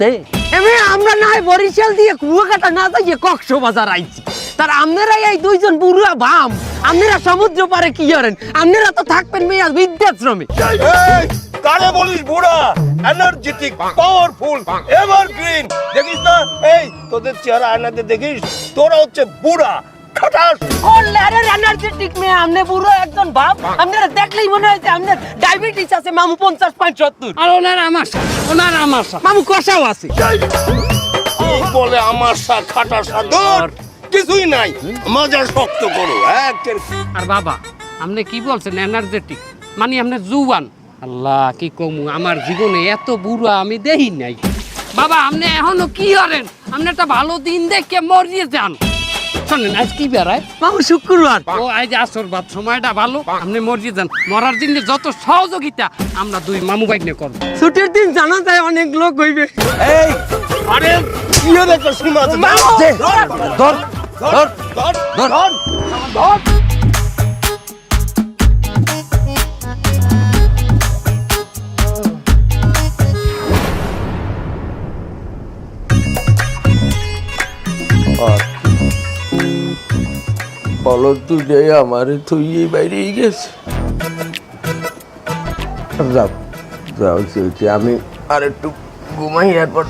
বলতে আমরা নাই বরিশাল দিয়ে কুয়াকাটা না যাইয়ে কক্সবাজার আইছি তার আপনারাই এই দুইজন বুড়া বাম আপনারা সমুদ্র পারে কি করেন আপনারা তো থাকবেন মেয়া বৃদ্ধাশ্রমে কারে বলিস বুড়া এনার্জেটিক পাওয়ারফুল এভারগ্রিন দেখিস না এই তোদের চেহারা আয়নাতে দেখিস তোরা হচ্ছে বুড়া খাটাস ও লেরের এনার্জেটিক মেয়ে আপনি বুড়ো একজন বাপ আপনারা দেখলেই মনে হয় যে আপনার ডায়াবেটিস আছে মামু 50-75 আর ওনার আমাশা মামু কষাও আছে কি বলে আমার খাটাসা দূর কিছুই নাই মজা শক্ত করো আর বাবা আপনি কি বলছেন এনার্জেটিক মানে আপনার জুয়ান আল্লাহ কি কমু আমার জীবনে এত বুড়া আমি দেখি নাই বাবা আপনি এখনো কি করেন আপনি একটা ভালো দিন দেখে মরিয়ে যান শোনেন আজ কি বেড়ায় মামু শুক্রবার ও আজ আসর বাদ সময়টা ভালো আপনি মরিয়ে যান মরার দিনে যত সহযোগিতা আমরা দুই মামু বাইকনে করবো ছুটির দিন জানা যায় অনেক লোক হইবে এই আরে কি হলো তো সীমা আছে ধর ধর ধর ধর ধর বলো তুই আমারে থইয়ে বাইরে গেছে যাও যাও চলছে আমি আর একটু ঘুমাই এরপর